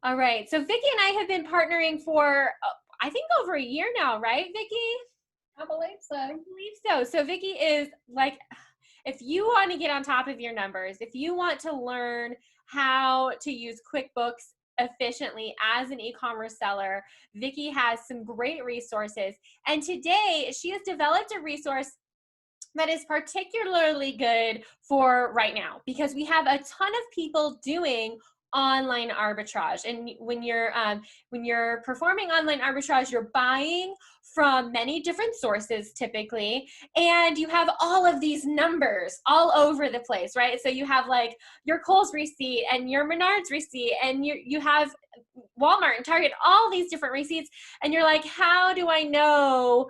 All right. So Vicki and I have been partnering for, I think, over a year now, right, Vicki? I believe so. I believe so. So Vicki is like, if you want to get on top of your numbers, if you want to learn how to use QuickBooks efficiently as an e-commerce seller, Vicki has some great resources. And today she has developed a resource that is particularly good for right now because we have a ton of people doing online arbitrage. And when you're performing online arbitrage, you're buying from many different sources typically, and you have all of these numbers all over the place, right? So you have like your Kohl's receipt and your Menards receipt, and you have Walmart and Target, all these different receipts, and you're like, how do I know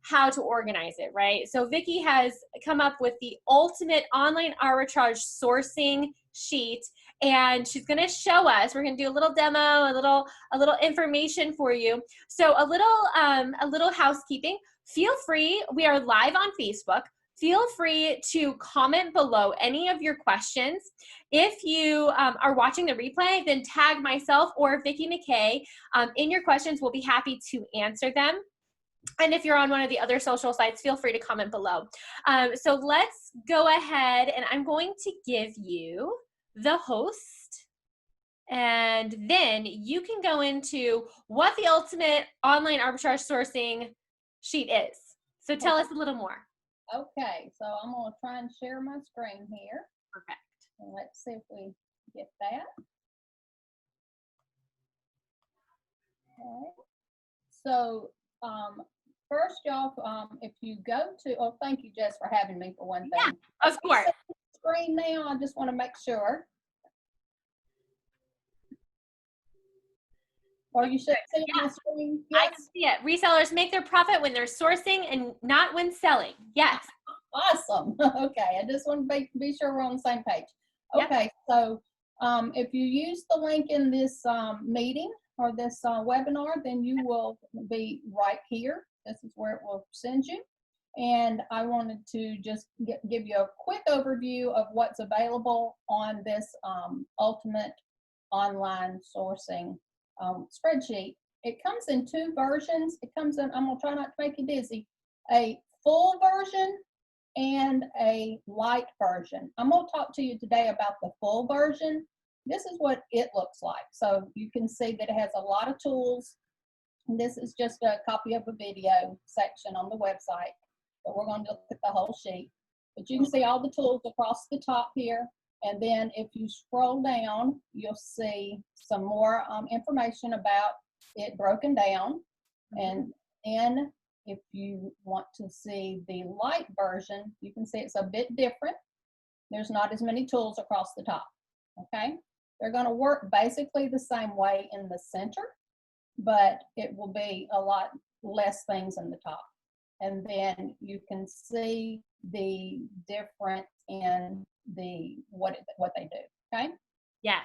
how to organize it, right? So Vicki has come up with the ultimate online arbitrage sourcing sheet, and she's going to show us. We're going to do a little demo, a little information for you. So a little housekeeping. Feel free. We are live on Facebook. Feel free to comment below any of your questions. If you are watching the replay, then tag myself or Vicki McCay in your questions. We'll be happy to answer them. And if you're on one of the other social sites, feel free to comment below. So let's go ahead, and I'm going to give you the host, and then you can go into what the ultimate online arbitrage sourcing sheet is. So tell us a little more. Okay, so I'm going to try and share my screen here. Perfect. And let's see if we get that. Okay. So first off, if you go to, oh, thank you, Jess, for having me for one thing. Yeah, of course. Screen now, I just want to make sure. Or you should see my screen. Yes. I can see it. Resellers make their profit when they're sourcing and not when selling. Yes. Awesome. Okay, I just want to be sure we're on the same page. Okay, yep. So if you use the link in this meeting or this webinar, then you will be right here. This is where it will send you. And I wanted to just give you a quick overview of what's available on this ultimate online sourcing spreadsheet. It comes in two versions. It comes in, I'm gonna try not to make you dizzy, a full version and a light version. I'm gonna talk to you today about the full version. This is what it looks like. So you can see that it has a lot of tools. This is just a copy of a video section on the website. So we're going to look at the whole sheet. But you can see all the tools across the top here. And then if you scroll down, you'll see some more information about it broken down. And then if you want to see the light version, you can see it's a bit different. There's not as many tools across the top. Okay? They're going to work basically the same way in the center, but it will be a lot less things in the top. And then you can see the difference in the what they do. Okay? Yes.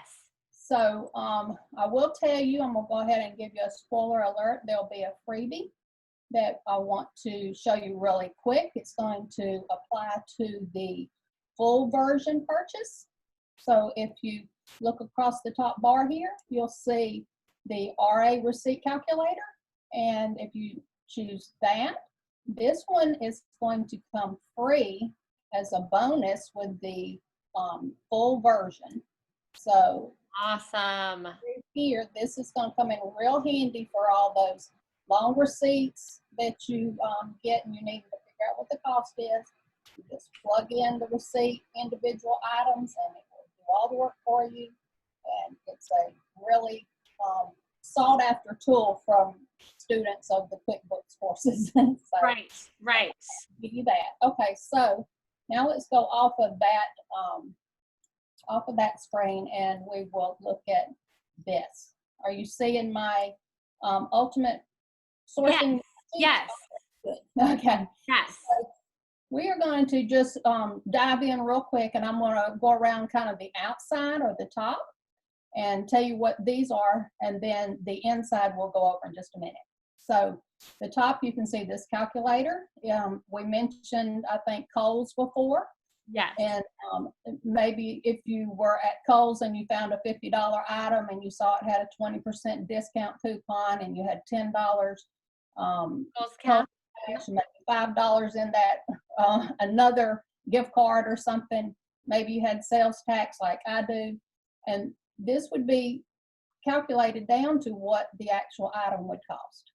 So I will tell you, I'm gonna go ahead and give you a spoiler alert. There'll be a freebie that I want to show you really quick. It's going to apply to the full version purchase. So if you look across the top bar here, you'll see the RA receipt calculator. And if you choose that, this one is going to come free as a bonus with the full version. So awesome. Here, this is going to come in real handy for all those long receipts that you get and you need to figure out what the cost is. You just plug in the receipt, individual items, and it will do all the work for you. And it's a really sought after tool from students of the QuickBooks courses. So, right. Give you that. Okay, so now let's go off of that screen, and we will look at this. Are you seeing my ultimate sourcing? Yes. Good. Okay. Yes. So we are going to just dive in real quick, and I'm going to go around kind of the outside or the top and tell you what these are, and then the inside we'll go over in just a minute. So the top, you can see this calculator. We mentioned, I think, Kohl's before. Yes. And maybe if you were at Kohl's and you found a $50 item and you saw it had a 20% discount coupon and you had $10 Kohl's Kohl's Cash. cash, maybe $5 in that, another gift card or something. Maybe you had sales tax like I do. And this would be calculated down to what the actual item would cost.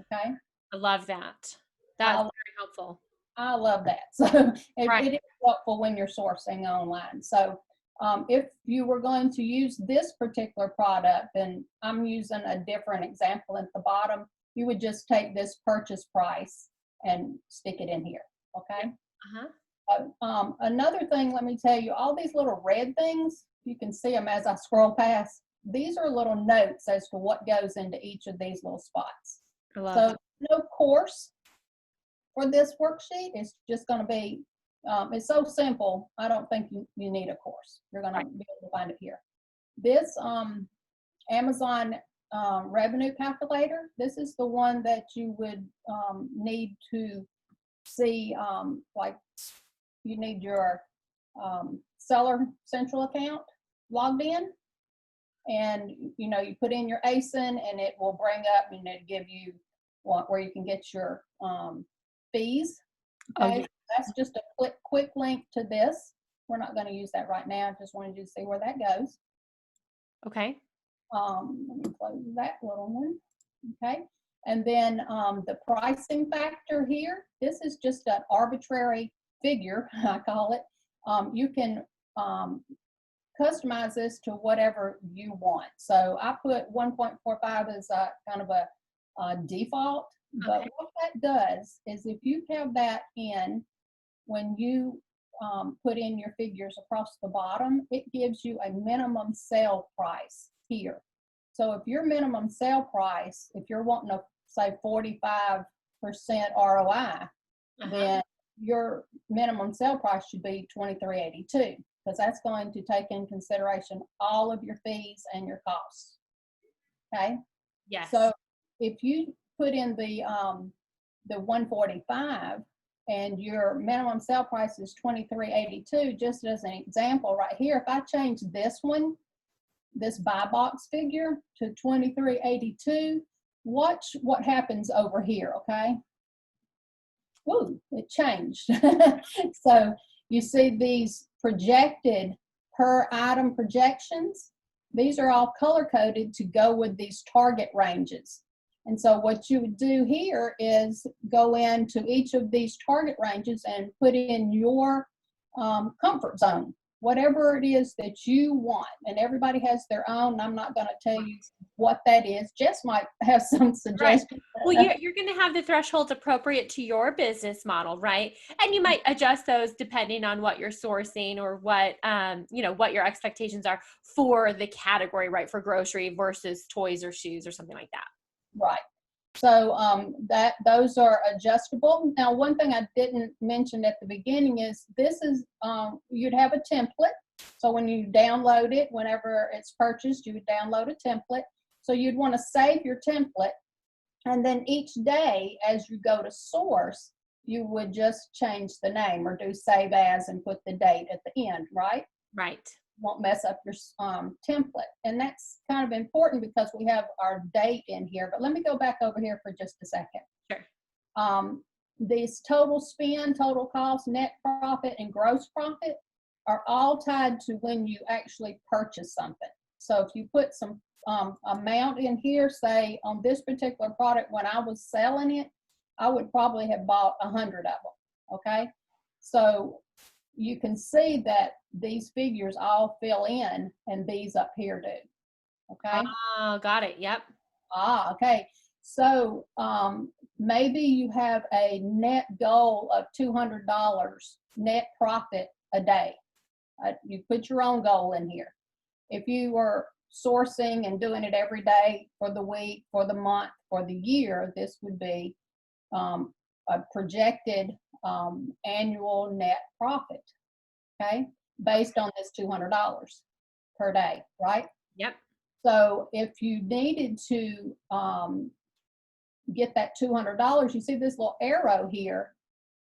Okay. I love that. That's very helpful. I love that. So Right. it is helpful when you're sourcing online. So if you were going to use this particular product, and I'm using a different example at the bottom, you would just take this purchase price and stick it in here. Okay. Another thing, let me tell you, all these little red things, you can see them as I scroll past. These are little notes as to what goes into each of these little spots. So no course for this worksheet. It's just going to be, it's so simple, I don't think you need a course. You're going to be able to find it here. This Amazon revenue calculator, this is the one that you would need to see, like you need your Seller Central account logged in, and you know, you put in your ASIN and it will bring up and it'll give you where you can get your fees. Okay, that's just a quick link to this. We're not going to use that right now. I just wanted you to see where that goes. Okay. Let me close that little one. Okay, and then the pricing factor here. This is just an arbitrary figure, I call it. You can customize this to whatever you want. So I put 1.45 as a kind of a default. But what that does is if you have that in, when you put in your figures across the bottom, it gives you a minimum sale price here. So if your minimum sale price, if you're wanting to say 45% ROI, then your minimum sale price should be $23.82, because that's going to take in consideration all of your fees and your costs. Okay. Yes. So if you put in the 145 and your minimum sale price is $23.82, just as an example right here, if I change this one, this buy box figure to $23.82, watch what happens over here. Okay. Ooh, it changed. So you see these projected per item projections. These are all color coded to go with these target ranges. And so what you would do here is go into each of these target ranges and put in your comfort zone, whatever it is that you want. And everybody has their own. I'm not going to tell you what that is. Jess might have some suggestions. Right. Well, you're going to have the thresholds appropriate to your business model, right? And you might adjust those depending on what you're sourcing or what, you know, what your expectations are for the category, right? For grocery versus toys or shoes or something like that. Right. So those are adjustable. Now, one thing I didn't mention at the beginning is this is, you'd have a template. So when you download it, whenever it's purchased, you would download a template. So you'd want to save your template. And then each day as you go to source, you would just change the name or do save as and put the date at the end, right? Right. Won't mess up your template. And that's kind of important because we have our date in here. But let me go back over here for just a second. Sure. These total spend, total cost, net profit, and gross profit are all tied to when you actually purchase something. So if you put some amount in here, say on this particular product, when I was selling it, I would probably have bought 100 of them. Okay. So you can see that these figures all fill in and these up here do. Okay. Oh, got it. Yep. Okay. So maybe you have a net goal of $200 net profit a day. You put your own goal in here. If you were sourcing and doing it every day for the week, for the month, for the year, this would be a projected annual net profit, okay, based on this $200 per day, right? Yep. So if you needed to get that $200, you see this little arrow here.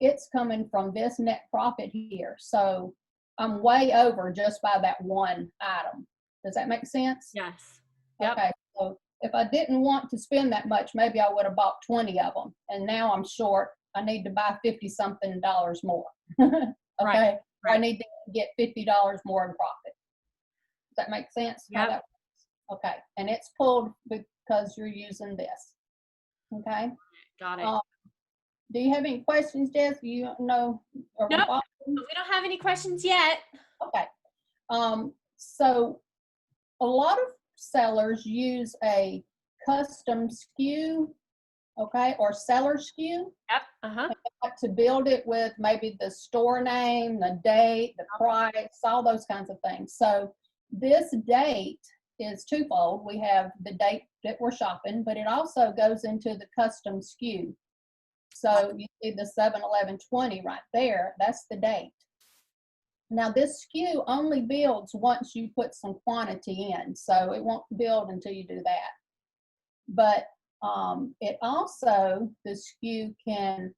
it's coming from this net profit here. So I'm way over just by that one item. Does that make sense? Yes. Yep. Okay, so if I didn't want to spend that much, maybe I would have bought 20 of them. And now I'm short. I need to buy $50-something more. Okay, Right. I need to get $50 more in profit. Does that make sense? Yep. How that works? Okay, and it's pulled because you're using this. Okay. Got it. Do you have any questions, Jess? You know? Nope. We don't have any questions yet. Okay. So a lot of sellers use a custom SKU, okay, or seller SKU. Yep. Uh-huh. To build it with maybe the store name, the date, the price, all those kinds of things. So this date is twofold. We have the date that we're shopping, but it also goes into the custom SKU. So you see the 7/11/20 right there, that's the date. Now this SKU only builds once you put some quantity in, so it won't build until you do that. But it also, the SKU can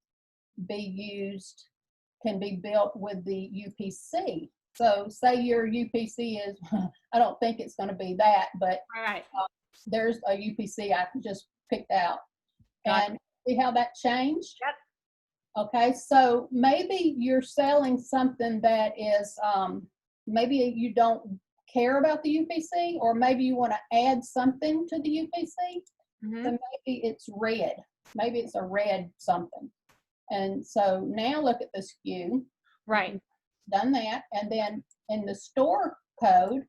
be built with the UPC. So say your UPC is, I don't think it's going to be that, but there's a UPC I just picked out. And see how that changed? Yep. Okay, so maybe you're selling something that is, maybe you don't care about the UPC, or maybe you want to add something to the UPC. Mm-hmm. So maybe it's red. Maybe it's a red something. And so now look at the SKU. Right. Done that. And then in the store code,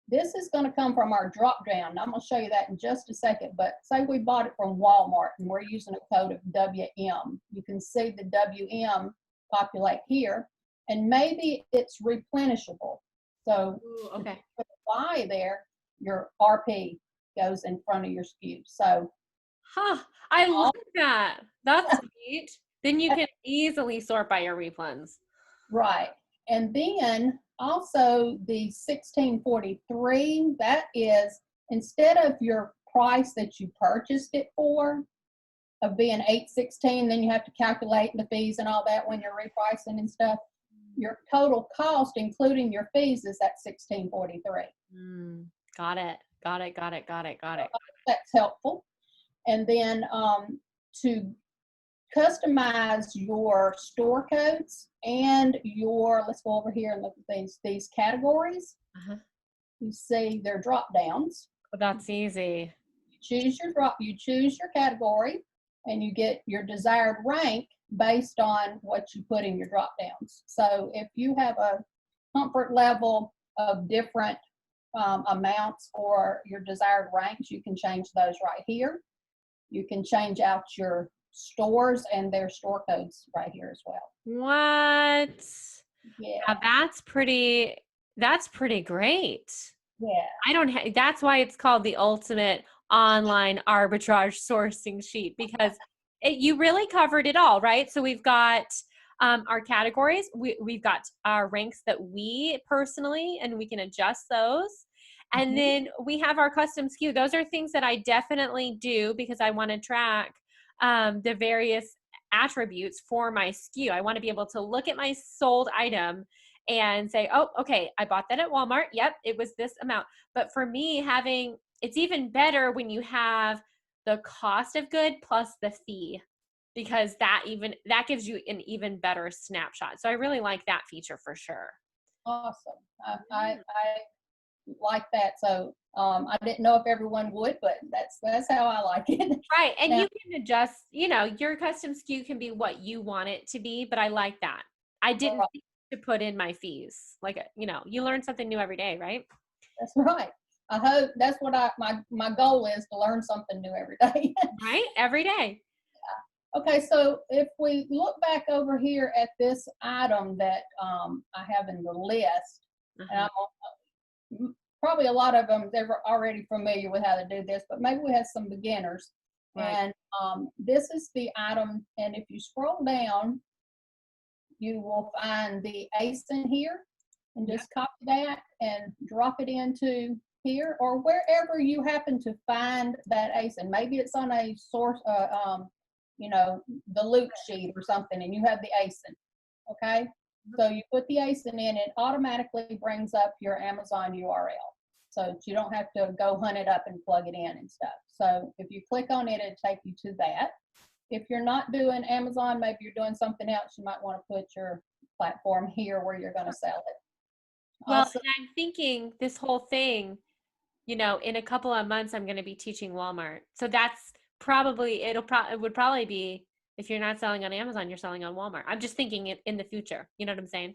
this is going to come from our drop down. I'm going to show you that in just a second. But say we bought it from Walmart and we're using a code of WM. You can see the WM populate here. And maybe it's replenishable. So okay. Put a Y there, your RP goes in front of your SKU. So I love that. That's neat. Then you can easily sort by your replens. Right. And then also the 1643, that is, instead of your price that you purchased it for, of being $816, then you have to calculate the fees and all that when you're repricing and stuff. Your total cost, including your fees, is at 1643. Got it. That's helpful. And then to customize your store codes and your, let's go over here and look at these categories. You see their drop downs. That's easy. You choose your category, and you get your desired rank based on what you put in your drop downs. So if you have a comfort level of different amounts for your desired ranks, you can change those right here. You can change out your stores and their store codes right here as well. What? Yeah. Now that's pretty great. Yeah. That's why it's called the ultimate online arbitrage sourcing sheet, because you really covered it all, right? So we've got our categories, we've got our ranks that we personally, and we can adjust those. And then we have our custom SKU. Those are things that I definitely do because I want to track the various attributes for my SKU. I want to be able to look at my sold item and say, oh, okay, I bought that at Walmart. Yep, it was this amount. But for me, it's even better when you have the cost of good plus the fee, because that gives you an even better snapshot. So I really like that feature for sure. Awesome. I like that. So I didn't know if everyone would, but that's how I like it. Right. And you can adjust, your custom SKU can be what you want it to be, but I like that. I didn't think to put in my fees. Like, you learn something new every day, right? That's right. I hope that's what my goal is, to learn something new every day. Right? Every day. Yeah. Okay. So if we look back over here at this item that I have in the list, and probably a lot of them, they're already familiar with how to do this, but maybe we have some beginners. Right. And this is the item, and if you scroll down, you will find the ACE in here, and just copy that and drop it into here, or wherever you happen to find that ACE. And maybe it's on a source, you know, the loop sheet or something, and you have the ASIN, okay? So you put the ASIN in, it automatically brings up your Amazon URL. So you don't have to go hunt it up and plug it in and stuff. So if you click on it, it'll take you to that. If you're not doing Amazon, maybe you're doing something else, you might want to put your platform here where you're going to sell it. Well, Also, and I'm thinking this whole thing, you know, in a couple of months, I'm going to be teaching Walmart. So that's probably, it would probably be, if you're not selling on Amazon, you're selling on Walmart. I'm just thinking it in the future. You know what I'm saying?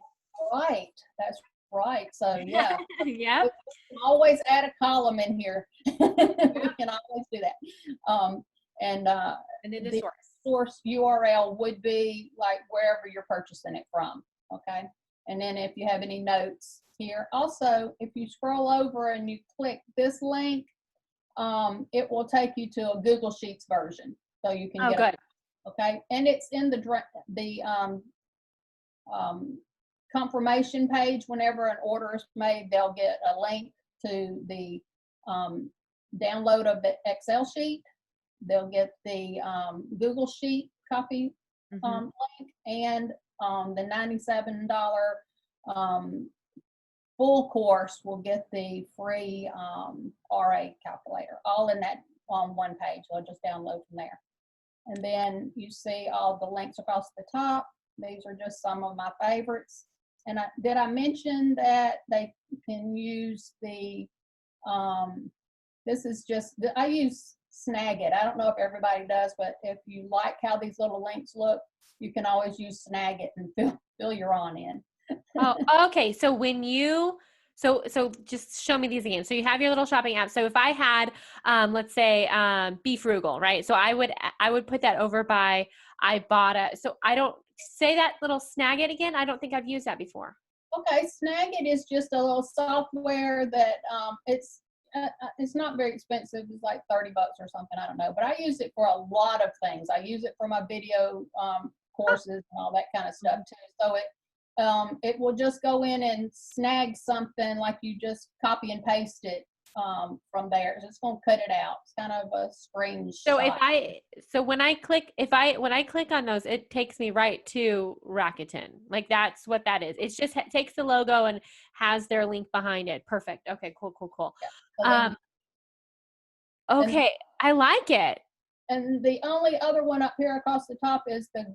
right, that's right. So yeah, Yep. we can always add a column in here. We can always do that. And then the the source. source URL would be like wherever you're purchasing it from, okay? And then if you have any notes here. Also, if you scroll over and you click this link, it will take you to a Google Sheets version. So you can Oh, get good. okay? And it's in the confirmation page. Whenever an order is made, they'll get a link to the download of the Excel sheet. They'll get the Google Sheet copy link, and the $97 full course will get the free RA calculator, all in that on one page. They'll just download from there. And then you see all the links across the top. These are just some of my favorites. And did I mention that they can use the, this is just, I use Snagit. I don't know if everybody does, but if you like how these little links look, you can always use Snagit and fill your own in. Oh, okay. So when you, so just show me these again. So you have your little shopping app. So if I had, let's say, Be Frugal, right? So I would put that over by, I bought a, so I don't say that little Snagit again. I don't think I've used that before. Okay. Snagit is just a little software that it's not very expensive. It's like $30 or something. I don't know, but I use it for a lot of things. I use it for my video courses and all that kind of stuff too. So it will just go in and snag something, like you just copy and paste it from there. It's just gonna cut it out. It's kind of a screenshot. So when I click on those, it takes me right to Rakuten. Like that's what that is. It's just takes the logo and has their link behind it. Perfect. Okay, cool. Yeah. Okay, I like it. And the only other one up here across the top is the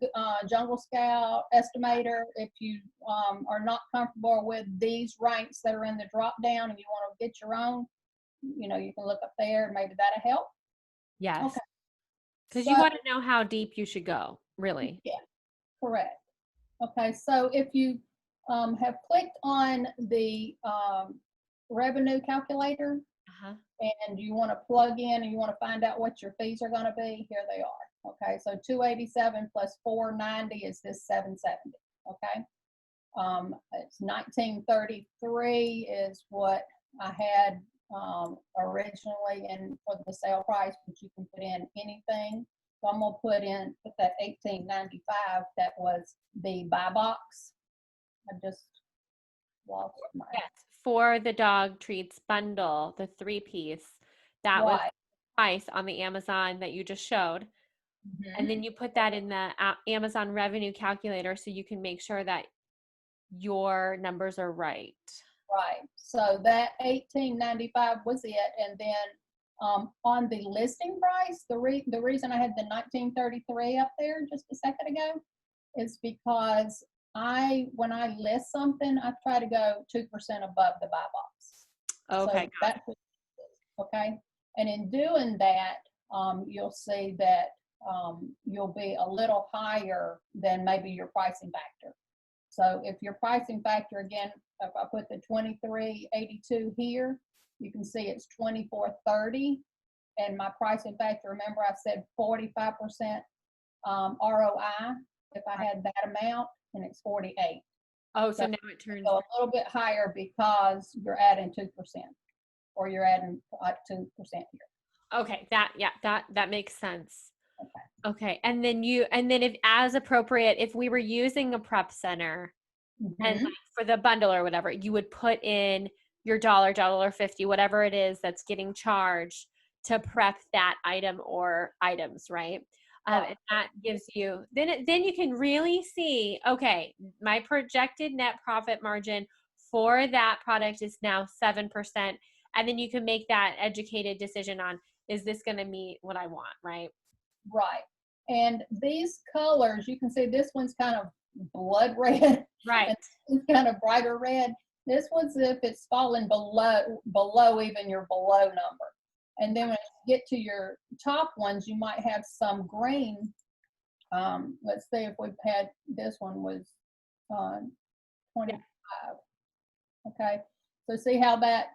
Jungle Scout Estimator. If you are not comfortable with these ranks that are in the drop down and you want to get your own, you know, you can look up there. Maybe that'll help. Yes. Okay. Because you want to know how deep you should go, really. Yeah, correct. Okay, so if you have clicked on the revenue calculator, and you want to plug in and you want to find out what your fees are going to be, here they are. Okay, so 287 plus 490 is this 770. Okay, it's 1933 is what I had originally, and for the sale price, but you can put in anything. So I'm gonna put that 1895. That was the buy box. I just lost my. Yes, for the dog treats bundle, the 3-piece, that was Right. the price on the Amazon that you just showed. And then you put that in the Amazon revenue calculator so you can make sure that your numbers are right. Right. So that 1895 was it, and then on the listing price, the reason I had the 1933 up there just a second ago is because when I list something, I try to go 2% above the buy box. Okay. So that's okay. And in doing that, you'll see that you'll be a little higher than maybe your pricing factor. So if your pricing factor, again, if I put the 2382 here, you can see it's 2430. And my pricing factor, remember I said 45% ROI if I had that amount, and it's 48. Oh, so now it turns a little bit higher because you're adding 2%, or you're adding like 2% here. Okay, that makes sense. Okay. And then if as appropriate, if we were using a prep center and like for the bundle or whatever, you would put in your $1.50, whatever it is that's getting charged to prep that item or items, right? And that gives you, then you can really see, okay, my projected net profit margin for that product is now 7%. And then you can make that educated decision on, is this going to meet what I want, right? Right. And these colors, you can see this one's kind of blood red. Right. And it's kind of brighter red. This one's if it's falling below even your below number. And then when you get to your top ones, you might have some green. Let's see if we've had, this one was 25. Okay. So see how that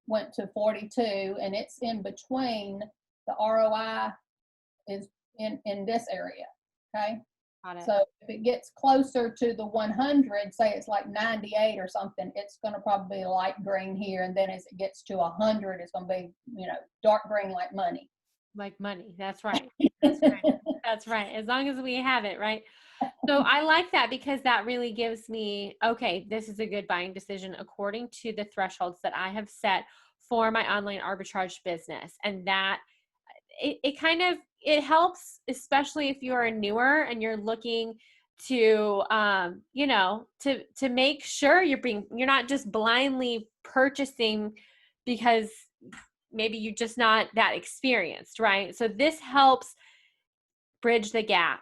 went to 42, and it's in between. The ROI is in this area. Okay. Got it. So if it gets closer to the 100, say it's like 98 or something, it's going to probably be light green here. And then as it gets to 100, it's going to be, dark green like money. Like money. That's right. That's right. That's right. As long as we have it, right? So I like that, because that really gives me, okay, this is a good buying decision according to the thresholds that I have set for my online arbitrage business. And that it helps, especially if you are newer and you're looking to, to make sure you're not just blindly purchasing because maybe you're just not that experienced, right? So this helps bridge the gap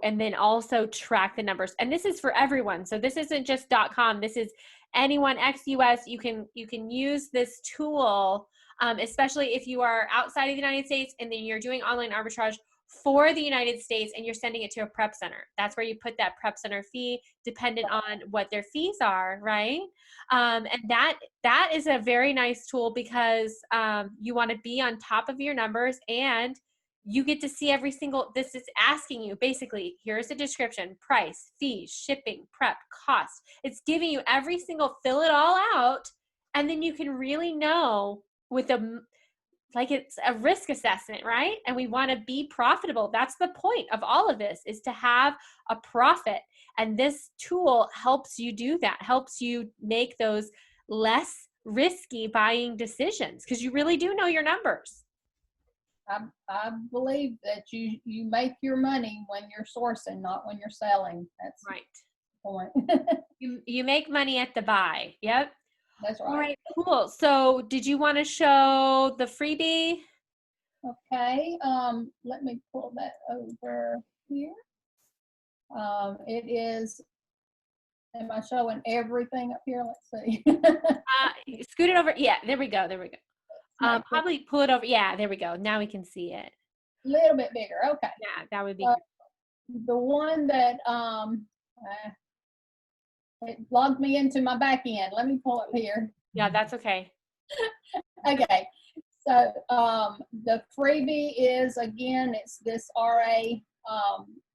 and then also track the numbers. And this is for everyone. So this isn't just .com. This is anyone ex-US. You can use this tool, especially if you are outside of the United States and then you're doing online arbitrage for the United States and you're sending it to a prep center. That's where you put that prep center fee dependent on what their fees are, right? And that is a very nice tool, because you want to be on top of your numbers, and you get to see this is asking you basically, here's the description, price, fees, shipping, prep, cost. It's giving you every single, fill it all out. And then you can really know it's a risk assessment, right? And we want to be profitable. That's the point of all of this, is to have a profit. And this tool helps you do that, helps you make those less risky buying decisions, because you really do know your numbers. I believe that you make your money when you're sourcing, not when you're selling. That's right. The point. You make money at the buy. Yep. That's right. All right, cool. So did you want to show the freebie? Okay. Let me pull that over here. It is, am I showing everything up here? Let's see. Scoot it over. Yeah, there we go. Probably pull it over. Yeah, there we go. Now we can see it. A little bit bigger. Okay. Yeah, that would be the one that it logged me into my back end. Let me pull up here. Yeah, that's okay. Okay. So the freebie is, again, it's this RA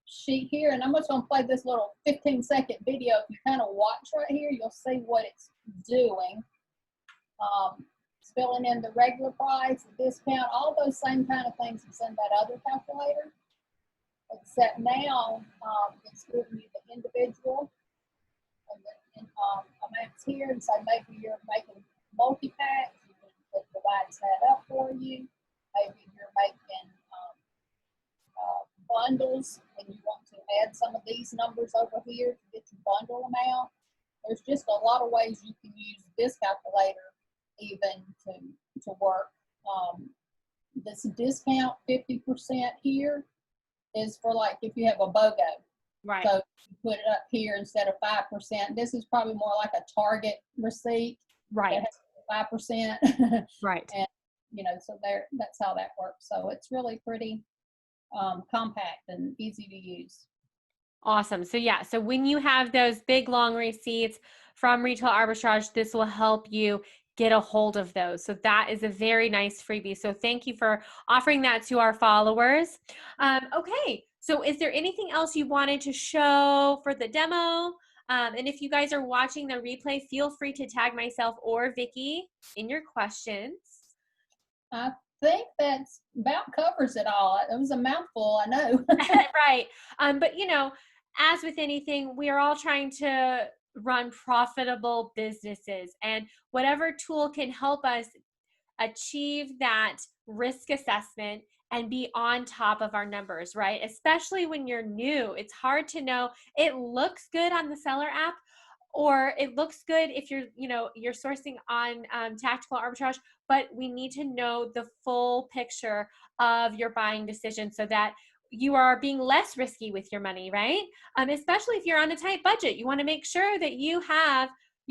sheet here, and I'm just going to play this little 15-second video. If you kind of watch right here, you'll see what it's doing. It's filling in the regular price, the discount, all those same kind of things that's in that other calculator, except now it's giving you the individual amounts here. And so maybe you're making multi-packs, it divides that up for you. Maybe you're making bundles and you want to add some of these numbers over here to get your bundle amount. There's just a lot of ways you can use this calculator even to work. This discount 50% here is for, like, if you have a BOGO. Right. So you put it up here instead of 5%. This is probably more like a Target receipt. Right. 5%. Right. And, so that's how that works. So it's really pretty compact and easy to use. Awesome. So yeah, so when you have those big long receipts from retail arbitrage, this will help you get a hold of those. So that is a very nice freebie. So thank you for offering that to our followers. Okay. So is there anything else you wanted to show for the demo? And if you guys are watching the replay, feel free to tag myself or Vicki in your questions. I think that's about covers it all. It was a mouthful, I know. Right. But as with anything, we are all trying to run profitable businesses, and whatever tool can help us achieve that risk assessment and be on top of our numbers, right? Especially when you're new, it's hard to know. It looks good on the seller app, or it looks good if you're sourcing on tactical arbitrage, but we need to know the full picture of your buying decision so that you are being less risky with your money, right? Especially if you're on a tight budget, you want to make sure that you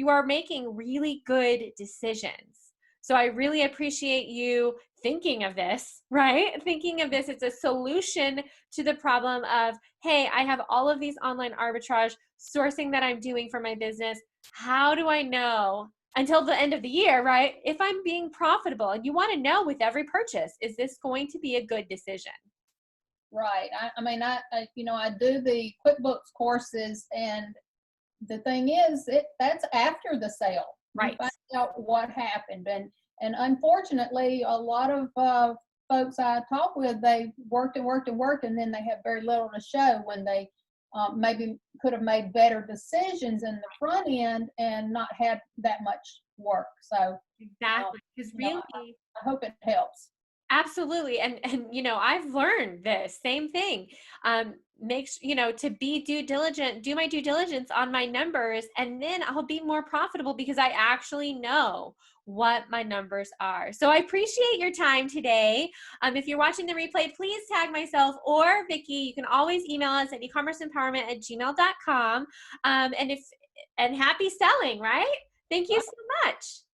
are making really good decisions. So I really appreciate you thinking of this, right? Thinking of this as a solution to the problem of, hey, I have all of these online arbitrage sourcing that I'm doing for my business. How do I know until the end of the year, right, if I'm being profitable? And you want to know with every purchase, is this going to be a good decision? Right. I do the QuickBooks courses, and the thing is, that's after the sale. Right. You find out what happened, and unfortunately, a lot of folks I talk with, they worked and worked and worked, and then they have very little to show when they maybe could have made better decisions in the front end and not had that much work. So exactly, because really, I hope it helps. Absolutely. And I've learned this same thing. To do my due diligence on my numbers, and then I'll be more profitable because I actually know what my numbers are. So I appreciate your time today. If you're watching the replay, please tag myself or Vicki. You can always email us at ecommerceempowerment@gmail.com. And happy selling, right? Thank you so much.